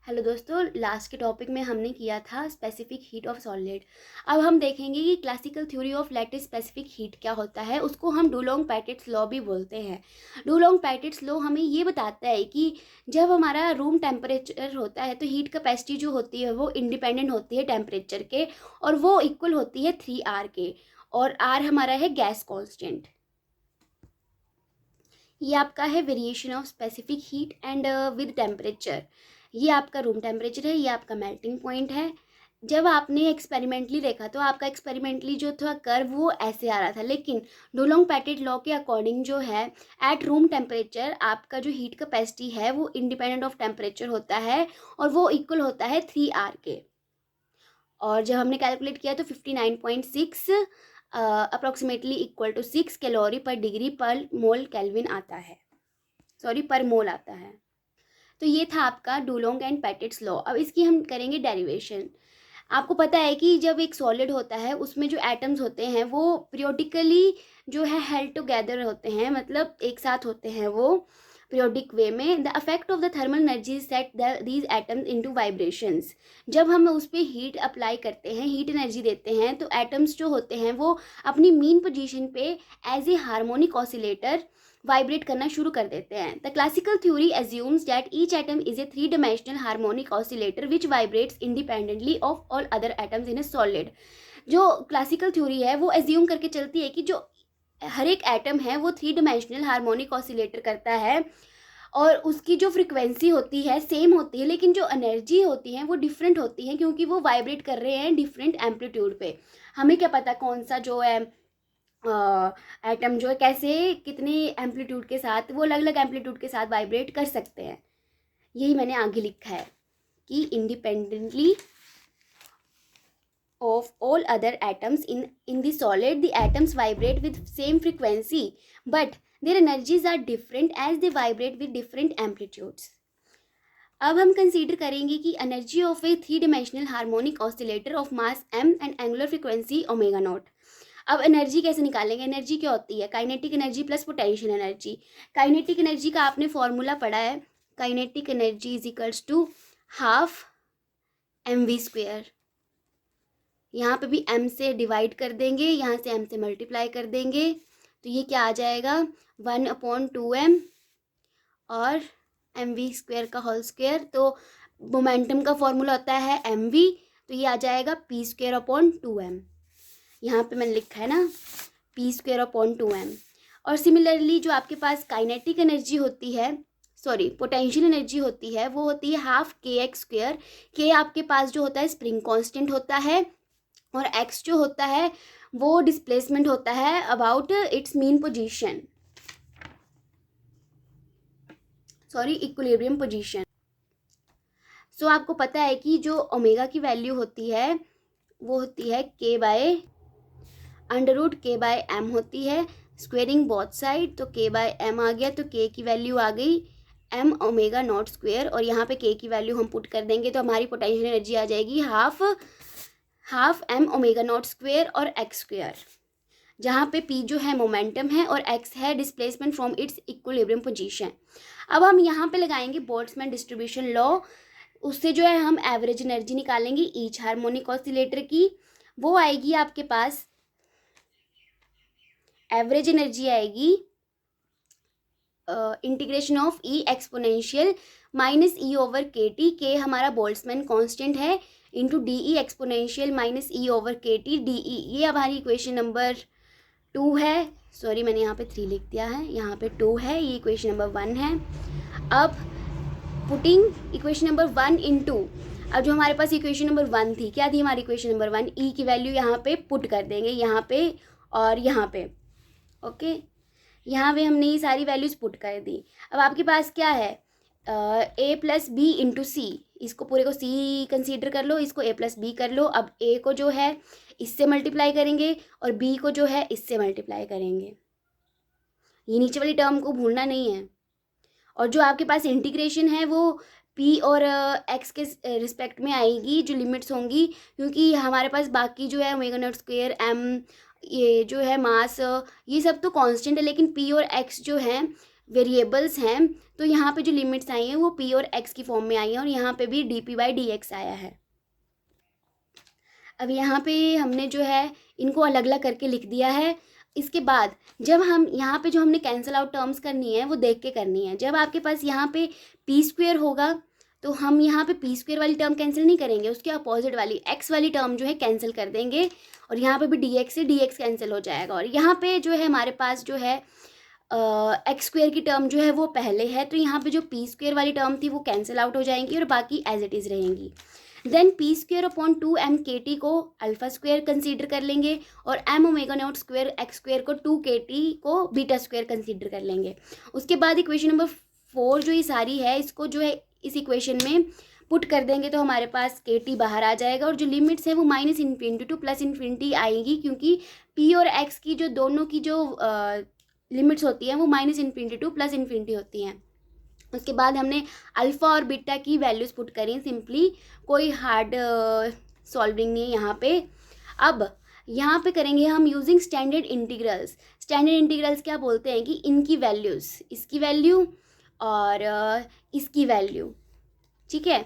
Hello दोस्तों, last के topic में हमने किया था स्पेसिफिक हीट ऑफ सॉलिड। अब हम देखेंगे कि classical theory of lattice specific heat क्या होता है। उसको हम डुलोंग-पेटिट्स लॉ भी बोलते हैं। डुलोंग-पेटिट्स लॉ हमें ये बताता है कि जब हमारा रूम टेम्परेचर होता है तो हीट कैपेसिटी जो होती है वो इंडिपेंडेंट होती है टेम्परेचर के, और वो इक्वल होती है 3R के, और R हमारा है गैस कॉन्स्टेंट। ये आपका है variation of specific heat and with temperature. ये आपका रूम टेम्परेचर है, ये आपका मेल्टिंग पॉइंट है। जब आपने एक्सपेरिमेंटली देखा तो आपका एक्सपेरिमेंटली जो था कर्व वो ऐसे आ रहा था, लेकिन डुलोंग पेटिट लॉ के अकॉर्डिंग जो है एट रूम टेम्परेचर आपका जो हीट कैपेसिटी है वो इंडिपेंडेंट ऑफ टेम्परेचर होता है, और वो इक्वल होता है 3R के। और जब हमने कैलकुलेट किया तो 59.6 अप्रॉक्सीमेटली इक्वल टू 6 कैलोरी पर डिग्री पर मोल केल्विन आता है, सॉरी पर मोल आता है। तो ये था आपका डुलोंग एंड पेटिट्स लॉ। अब इसकी हम करेंगे डेरिवेशन। आपको पता है कि जब एक सॉलिड होता है उसमें जो एटम्स होते हैं वो पीरियोडिकली जो है हेल्ड टुगेदर होते हैं, मतलब एक साथ होते हैं वो पीरियोडिक वे में। The affect of the thermal energy set these atoms into vibrations. जब हम उस पर हीट अप्लाई करते हैं, हीट एनर्जी देते हैं, तो एटम्स जो होते हैं वो अपनी मीन पोजीशन पे as a harmonic oscillator vibrate करना शुरू कर देते हैं। The classical theory assumes that each atom is a 3 dimensional harmonic oscillator which vibrates independently of all other atoms in a solid. जो क्लासिकल थ्योरी है वो assume करके चलती है कि जो हर एक एटम है वो 3 डायमेंशनल हार्मोनिक ऑसिलेटर करता है, और उसकी जो फ्रिक्वेंसी होती है सेम होती है, लेकिन जो एनर्जी होती है वो डिफरेंट होती है, क्योंकि वो वाइब्रेट कर रहे हैं डिफरेंट एम्पलीट्यूड पे। हमें क्या पता कौन सा जो है एटम जो है कैसे कितने एम्पलीट्यूड के साथ, वो अलग अलग एम्पलीट्यूड के साथ वाइब्रेट कर सकते हैं। यही मैंने आगे लिखा है कि independently of all other atoms in the solid, the atoms vibrate with same frequency, but their energies are different as they vibrate with different amplitudes. अब हम कंसीडर करेंगे कि energy of a 3 dimensional harmonic oscillator of mass m and angular frequency omega naught. अब energy कैसे निकालेंगे? Energy क्या होती है? Kinetic energy plus potential energy. Kinetic energy का आपने फॉर्मूला पढ़ा है, kinetic energy is equals to half mv²। यहाँ पे भी m से डिवाइड कर देंगे, यहाँ से m से मल्टीप्लाई कर देंगे, तो ये क्या आ जाएगा 1/2m और mv² का होल स्क्वायर। तो मोमेंटम का फॉर्मूला होता है mv, तो ये आ जाएगा p²/2m। यहाँ पे मैंने लिखा है ना p²/2m। और सिमिलरली जो आपके पास काइनेटिक एनर्जी होती है, सॉरी पोटेंशियल एनर्जी होती है, वो होती है हाफ kx²। k आपके पास जो होता है स्प्रिंग कांस्टेंट होता है, और x जो होता है वो डिस्प्लेसमेंट होता है about its mean position, sorry equilibrium position. So आपको पता है कि जो ओमेगा की वैल्यू होती है वो होती है k/√k/m होती है, स्क्वेयरिंग बोथ साइड, तो k/m आ गया, तो k की वैल्यू आ गई m ओमेगा नॉट स्क्वेयर, और यहाँ पे k की वैल्यू हम पुट कर देंगे तो हमारी पोटेंशियल एनर्जी आ जाएगी half m omega naught square और x², जहाँ पे p जो है मोमेंटम है और x है displacement from its equilibrium position. अब हम यहाँ पे लगाएंगे बोल्ट्जमैन डिस्ट्रीब्यूशन लॉ। उससे जो है हम एवरेज एनर्जी निकालेंगे ईच हार्मोनिक ऑसिलेटर की। वो आएगी आपके पास, एवरेज एनर्जी आएगी integration of E exponential minus E over के टी, के हमारा बोल्ट्जमैन कांस्टेंट है, into D E exponential minus ई ओवर के टी डी ई। ये हमारी इक्वेशन नंबर 2 है, सॉरी मैंने यहाँ पे 3 लिख दिया है, यहाँ पे 2 है, ये इक्वेशन नंबर 1 है। अब पुटिंग इक्वेशन नंबर 1 इंटू, अब जो हमारे पास इक्वेशन नंबर 1 थी, क्या थी हमारी इक्वेशन नंबर 1? ई की वैल्यू यहाँ पे पुट कर देंगे, यहाँ पे और यहाँ पे, ओके। यहाँ पे हमने ये सारी वैल्यूज़ पुट कर दी। अब आपके पास क्या है a + b इंटू सी, इसको पूरे को c कंसीडर कर लो, इसको a + b कर लो। अब a को जो है इससे मल्टीप्लाई करेंगे और b को जो है इससे मल्टीप्लाई करेंगे, ये नीचे वाली टर्म को भूलना नहीं है। और जो आपके पास इंटीग्रेशन है वो p और x के रिस्पेक्ट में आएगी, जो लिमिट्स होंगी, क्योंकि हमारे पास बाकी जो है ओमेगा नॉट स्क्वायर m, ये जो है मास, ये सब तो कांस्टेंट है, लेकिन p और x जो है वेरिएबल्स हैं, तो यहाँ पे जो लिमिट्स आई हैं वो पी और एक्स की फॉर्म में आई हैं और यहाँ पे भी D P by D x आया है। अब यहाँ पे हमने जो है इनको अलग अलग करके लिख दिया है। इसके बाद जब हम यहाँ पे जो हमने कैंसिल आउट टर्म्स करनी है वो देख के करनी है। जब आपके पास यहाँ पे पी स्क्वेयर होगा तो हम यहाँ पे पी स्क्वेयर वाली टर्म कैंसिल नहीं करेंगे, उसके अपोजिट वाली एक्स वाली टर्म जो है कैंसिल कर देंगे और यहाँ पे भी डी एक्स से डी एक्स कैंसिल हो जाएगा। और यहाँ पे जो है हमारे पास जो है एक्स स्क्वेयर की टर्म जो है वो पहले है, तो यहाँ पे जो पी स्क्वेयर वाली टर्म थी वो कैंसिल आउट हो जाएंगी और बाकी एज इट इज़ रहेंगी। Then P square upon 2m/kt को अल्फा स्क्वेयर कंसीडर कर लेंगे और m omega naught square X square को 2kt को बीटा स्क्वेयर कंसीडर कर लेंगे। उसके बाद इक्वेशन नंबर 4 जो ये सारी है इसको जो है इस इक्वेशन में पुट कर देंगे तो हमारे पास kt बाहर आ जाएगा और जो लिमिट्स है वो -∞ टू +∞ आएगी, क्योंकि p और x की जो दोनों की जो लिमिट्स होती हैं वो -∞ टू +∞ होती हैं। उसके बाद हमने अल्फ़ा और बीटा की वैल्यूज़ पुट करी सिंपली, कोई हार्ड सॉल्विंग नहीं है यहाँ पे। अब यहाँ पे करेंगे हम using standard integrals. Standard integrals क्या बोलते हैं कि इनकी वैल्यूज़, इसकी वैल्यू और इसकी वैल्यू, ठीक है।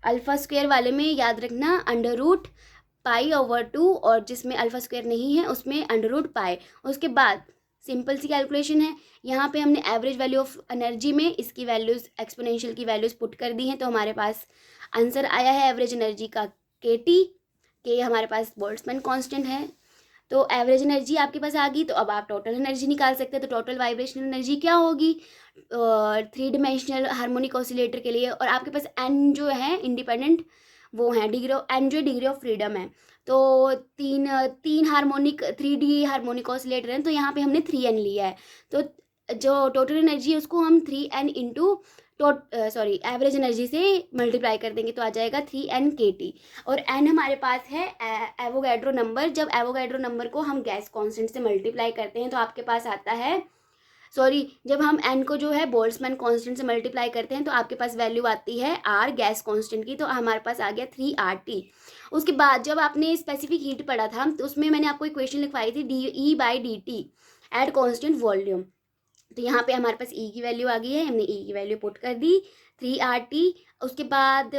अल्फ़ा स्क्वायर वाले में याद रखना √π/2 और जिसमें अल्फ़ा स्क्वायर नहीं है उसमें √π। उसके बाद सिंपल सी कैलकुलेशन है, यहाँ पे हमने एवरेज वैल्यू ऑफ एनर्जी में इसकी वैल्यूज़ एक्सपोनेंशियल की वैल्यूज़ पुट कर दी हैं, तो हमारे पास आंसर आया है एवरेज एनर्जी का kt, के हमारे पास बोल्ट्जमैन कांस्टेंट है। तो एवरेज एनर्जी आपके पास आ गई, तो अब आप टोटल एनर्जी निकाल सकते हैं। तो टोटल वाइब्रेशनल एनर्जी क्या होगी 3 डिमेंशनल हार्मोनिक ऑसिलेटर के लिए, और आपके पास n जो है इंडिपेंडेंट वो है डिग्री ऑफ n जो डिग्री ऑफ फ्रीडम है। तो तीन हार्मोनिक 3D हार्मोनिक ऑसिलेटर हैं, तो यहाँ पे हमने 3n लिया है। तो जो टोटल एनर्जी है उसको हम 3n इंटू एवरेज एनर्जी से मल्टीप्लाई कर देंगे तो आ जाएगा 3n kt। और n हमारे पास है एवोगैड्रो नंबर। जब एवोगैड्रो नंबर को हम गैस कांस्टेंट से मल्टीप्लाई करते हैं तो आपके पास आता है जब हम n को जो है बोल्ट्जमैन कांस्टेंट से मल्टीप्लाई करते हैं तो आपके पास वैल्यू आती है r गैस कांस्टेंट की, तो हमारे पास आ गया 3RT। उसके बाद जब आपने स्पेसिफिक हीट पढ़ा था तो उसमें मैंने आपको इक्वेशन लिखवाई थी dE/dt एट कांस्टेंट वॉल्यूम। तो यहाँ पे हमारे पास E की वैल्यू आ गई है, हमने E की वैल्यू पुट कर दी 3RT। उसके बाद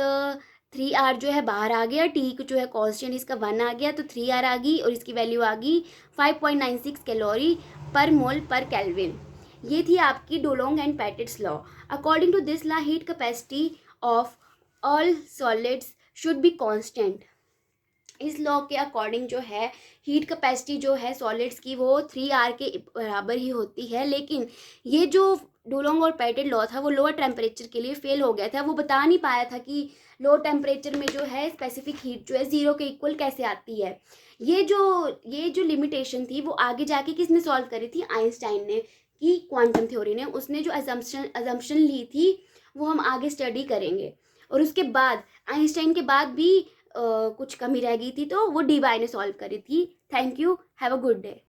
3R जो है बाहर आ गया, T को जो है कांस्टेंट इसका 1 आ गया, तो 3R आ गई और इसकी वैल्यू आ गई 5.96 कैलोरी पर मोल पर केल्विन। ये थी आपकी Dulong and Petit's law. According to this law heat capacity of all solids should be constant. इस लॉ के अकॉर्डिंग जो है हीट कैपेसिटी जो है सॉलिड्स की वो 3R के बराबर ही होती है, लेकिन ये जो डुलोंग और पैटिट लॉ था वो लोअर टेम्परेचर के लिए फेल हो गया था। वो बता नहीं पाया था कि लो टेम्परेचर में जो है स्पेसिफिक हीट जो है 0 के इक्वल कैसे आती है। ये जो लिमिटेशन थी वो आगे जाके किसने सॉल्व करी थी, आइंस्टाइन ने, की क्वांटम थ्योरी ने। उसने जो अजम्पशन ली थी वो हम आगे स्टडी करेंगे। और उसके बाद आइंस्टाइन के बाद भी कुछ कमी रह गई थी तो वो डी वाई ने सॉल्व करी थी। Thank you, have a good day.